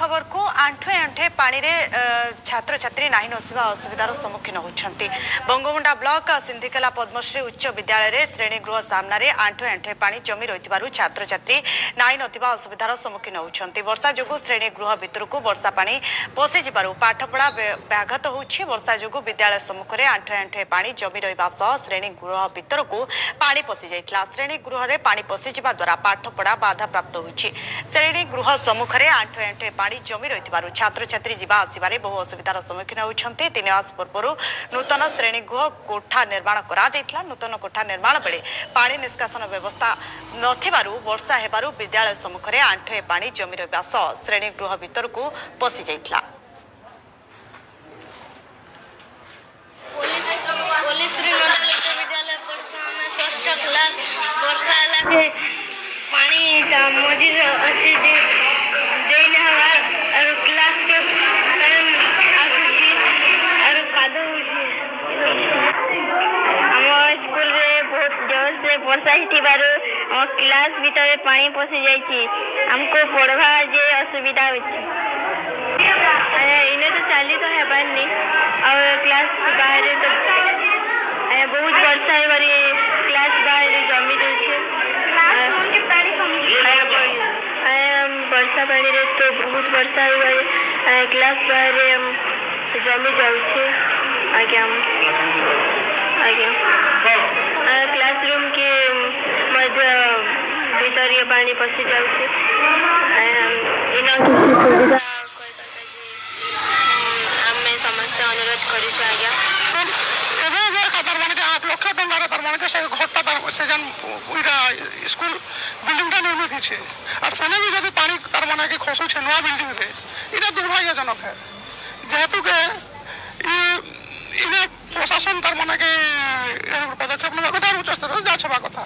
खबर को आंठे आंठे पानी रे छात्र छात्री नाही नसिबा असुविधार सम्मुखीन होउछंती। बंगमुंडा ब्लॉक सिंधिकला पद्मश्री उच्च विद्यालय रे श्रेणी गृह सामने आंठे आंठे पानी जमी रहितबारु छात्र छात्री नाही नथिबा असुविधार सम्मुखीन होउछंती। वर्षा जोगु श्रेणी गृह भितर को वर्षा पानी पसि जिबारु पाठपढ़ा व्याघात होउछि। वर्षा जोगु विद्यालय सम्मुख रे आंठे आंठे पानी जमी रहिबा सह श्रेणी गृह भितर को पानी पसि जाइतला। श्रेणी गृह रे पानी पसि जिबा द्वारा पाठपढ़ा बाधा प्राप्त होउछि। श्रेणी गृह सम्मुख रे आंठे आंठे पानी जमी रहितबारु छात्र छात्री जिबा आसिबारे बहु असुविधार सम्मुखीन होउछंती। 3 मास पूर्व नूतन श्रेणी गृह कोठा निर्माण करा जाइतला। नूतन कोठा निर्माण बेले पानी निष्कासन व्यवस्था नथिबारु वर्षा हेबारु विद्यालय सम्मुख रे आंठे पानी जमी रहिबा सह श्रेणी गृह भितर को पसि जाइतला। पानी मौजूद अच्छे जैन हमार क्लास के आसुची और कादो हम स्कूल रे बहुत जोर से वर्षा हिटिबारु हम क्लास भीतर पानी पसि जाइछि। हमको पढ़वा जे असुविधा होछि। इने तो चाली तो हेबार नहीं और क्लास बाहर तो बहुत वर्षा है बारी क्लास बाहर जमी जाइछि। वर्षा पानी रे तो बहुत वर्षा है क्लास बाहर जमी जाउछे। आज्ञा क्लासरूम के मध्य भीतर ये पानी पसि जाउछे। इना किसी सुविधा हमें समस्त अनुरोध करी छ। आज्ञा स्कूल बिल्डिंग निर्मित है और सेने भी जब पानी तार माने के खसु छे नवा बिल्डिंग रे इना दुर्भाग्यजनक है। जेहेतु के इने प्रशासन तार माने के पदक्षेप नेबा कथा उच्च स्तर जा छबा कथा।